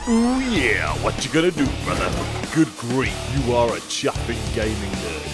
Ooh yeah, what you gonna do, brother? Good grief, you are a chuffing gaming nerd.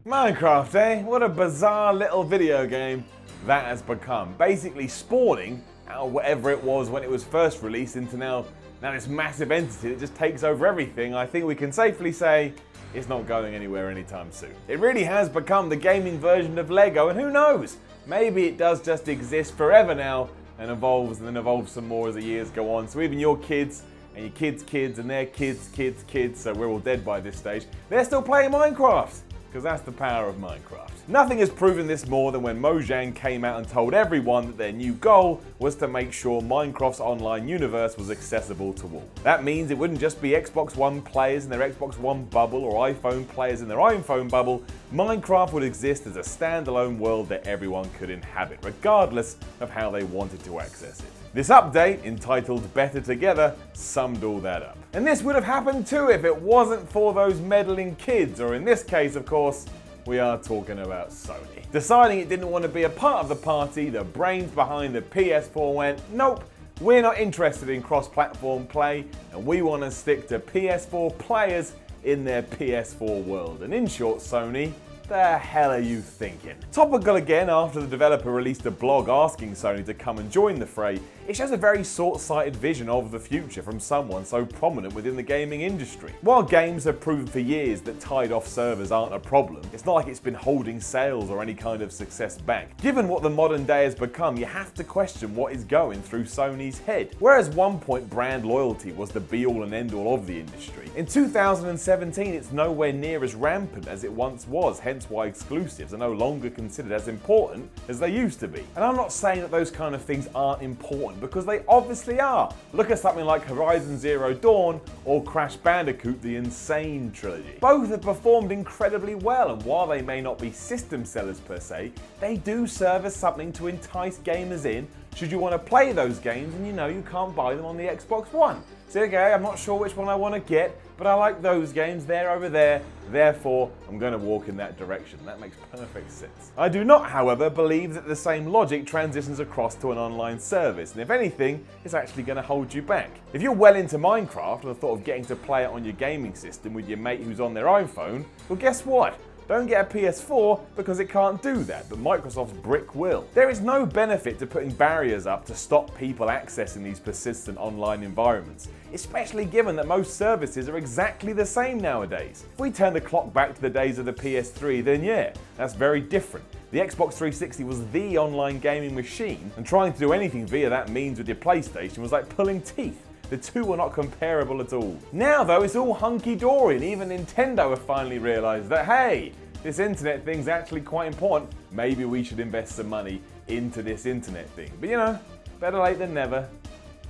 Minecraft, eh? What a bizarre little video game that has become. Basically spawning out of whatever it was when it was first released into now this massive entity that just takes over everything. I think we can safely say it's not going anywhere anytime soon. It really has become the gaming version of Lego, and who knows? Maybe it does just exist forever now and evolves and then evolves some more as the years go on. So even your kids and your kids' kids and their kids' kids' kids, so we're all dead by this stage, they're still playing Minecraft. Because that's the power of Minecraft. Nothing has proven this more than when Mojang came out and told everyone that their new goal was to make sure Minecraft's online universe was accessible to all. That means it wouldn't just be Xbox One players in their Xbox One bubble or iPhone players in their iPhone bubble. Minecraft would exist as a standalone world that everyone could inhabit, regardless of how they wanted to access it. This update, entitled Better Together, summed all that up. And this would have happened too if it wasn't for those meddling kids, or in this case, of course, we are talking about Sony. Deciding it didn't want to be a part of the party, the brains behind the PS4 went, nope, we're not interested in cross-platform play, and we want to stick to PS4 players in their PS4 world. And in short, Sony, the hell are you thinking? Topical again after the developer released a blog asking Sony to come and join the fray, it shows a very short-sighted vision of the future from someone so prominent within the gaming industry. While games have proven for years that tied-off servers aren't a problem, it's not like it's been holding sales or any kind of success back. Given what the modern day has become, you have to question what is going through Sony's head. Whereas one point brand loyalty was the be-all and end-all of the industry, in 2017 it's nowhere near as rampant as it once was, hence why exclusives are no longer considered as important as they used to be. And I'm not saying that those kind of things aren't important, because they obviously are. Look at something like Horizon Zero Dawn or Crash Bandicoot The Insane Trilogy. Both have performed incredibly well, and while they may not be system sellers per se, they do serve as something to entice gamers in should you want to play those games and you know you can't buy them on the Xbox One. So okay, I'm not sure which one I want to get, but I like those games, they're over there, therefore I'm going to walk in that direction. That makes perfect sense. I do not, however, believe that the same logic transitions across to an online service, and if anything, it's actually going to hold you back. If you're well into Minecraft and the thought of getting to play it on your gaming system with your mate who's on their iPhone, well guess what? Don't get a PS4 because it can't do that, but Microsoft's brick will. There is no benefit to putting barriers up to stop people accessing these persistent online environments, especially given that most services are exactly the same nowadays. If we turn the clock back to the days of the PS3, then yeah, that's very different. The Xbox 360 was the online gaming machine, and trying to do anything via that means with your PlayStation was like pulling teeth. The two are not comparable at all. Now though, it's all hunky-dory, and even Nintendo have finally realised that, hey, this internet thing's actually quite important. Maybe we should invest some money into this internet thing. But you know, better late than never.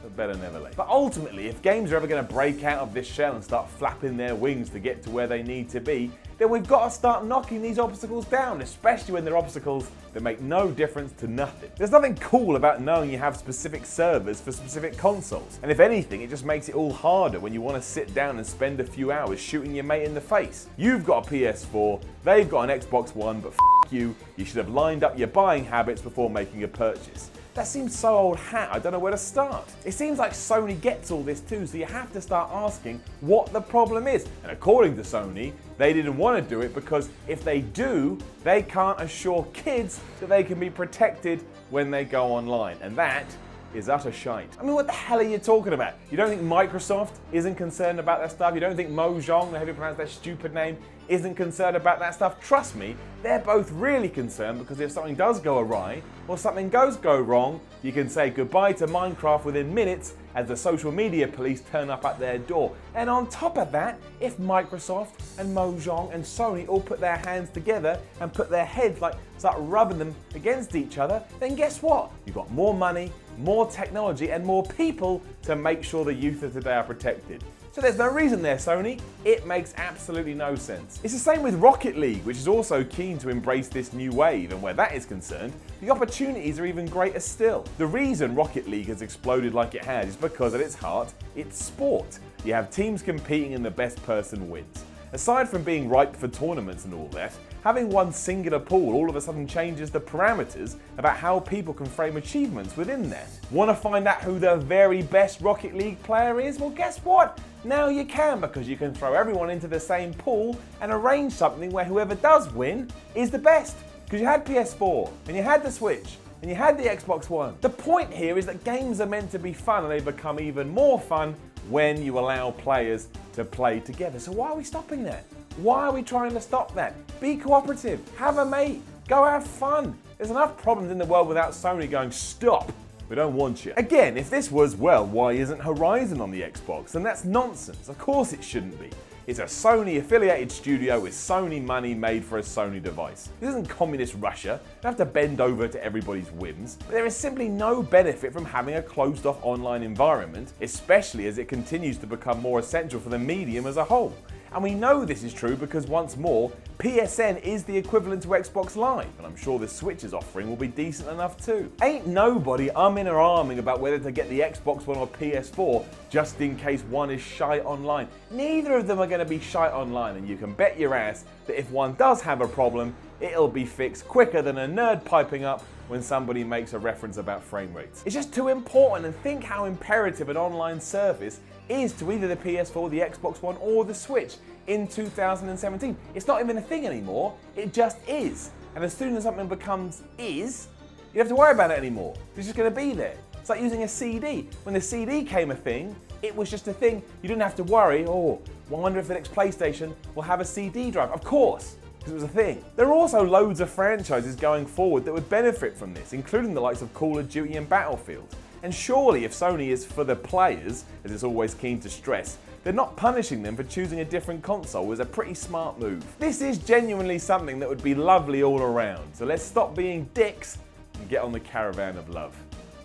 But better never late. But ultimately, if games are ever going to break out of this shell and start flapping their wings to get to where they need to be, then we've got to start knocking these obstacles down, especially when they're obstacles that make no difference to nothing. There's nothing cool about knowing you have specific servers for specific consoles, and if anything, it just makes it all harder when you want to sit down and spend a few hours shooting your mate in the face. You've got a PS4, they've got an Xbox One, but f*** you should have lined up your buying habits before making a purchase. That seems so old hat, I don't know where to start. It seems like Sony gets all this too, so you have to start asking what the problem is. And according to Sony, they didn't want to do it because if they do, they can't assure kids that they can be protected when they go online. And that is utter shite. I mean, what the hell are you talking about? You don't think Microsoft isn't concerned about that stuff? You don't think Mojang, however you pronounce that stupid name, isn't concerned about that stuff? Trust me, they're both really concerned, because if something does go awry or something does go wrong, you can say goodbye to Minecraft within minutes as the social media police turn up at their door. And on top of that, if Microsoft and Mojang and Sony all put their hands together and put their heads, like, start rubbing them against each other, then guess what? You've got more money, more technology, and more people to make sure the youth of today are protected. So there's no reason there, Sony. It makes absolutely no sense. It's the same with Rocket League, which is also keen to embrace this new wave, and where that is concerned, the opportunities are even greater still. The reason Rocket League has exploded like it has is because at its heart, it's sport. You have teams competing and the best person wins. Aside from being ripe for tournaments and all that, Having one singular pool all of a sudden changes the parameters about how people can frame achievements within that. Want to find out who the very best Rocket League player is? Well, guess what? Now you can, because you can throw everyone into the same pool and arrange something where whoever does win is the best. Because you had PS4, and you had the Switch, and you had the Xbox One. The point here is that games are meant to be fun, and they become even more fun when you allow players to play together. So why are we stopping that? Why are we trying to stop that? Be cooperative, have a mate, go have fun. There's enough problems in the world without Sony going, stop, we don't want you. Again, if this was, well, why isn't Horizon on the Xbox? Then that's nonsense. Of course it shouldn't be. It's a Sony affiliated studio with Sony money made for a Sony device. This isn't communist Russia. You don't have to bend over to everybody's whims. But there is simply no benefit from having a closed off online environment, especially as it continues to become more essential for the medium as a whole. And we know this is true because, once more, PSN is the equivalent to Xbox Live, and I'm sure the Switch's offering will be decent enough too. Ain't nobody umming or ahhing about whether to get the Xbox One or PS4 just in case one is shy online. Neither of them are going to be shy online, and you can bet your ass that if one does have a problem, it'll be fixed quicker than a nerd piping up when somebody makes a reference about frame rates. It's just too important, and think how imperative an online service is to either the PS4, the Xbox One, or the Switch in 2017. It's not even a thing anymore, it just is. And as soon as something becomes is, you don't have to worry about it anymore. It's just going to be there. It's like using a CD. When the CD came a thing, it was just a thing. You didn't have to worry, oh, I wonder if the next PlayStation will have a CD drive. Of course, because it was a thing. There are also loads of franchises going forward that would benefit from this, including the likes of Call of Duty and Battlefield. And surely if Sony is for the players, as it's always keen to stress, then not punishing them for choosing a different console was a pretty smart move. This is genuinely something that would be lovely all around, so let's stop being dicks and get on the caravan of love.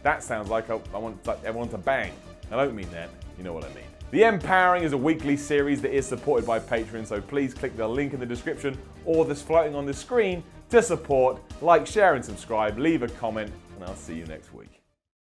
That sounds like I want everyone to bang. I don't mean that, you know what I mean. The Empowering is a weekly series that is supported by Patreon, so please click the link in the description or that's floating on the screen to support. Like, share and subscribe, leave a comment, and I'll see you next week.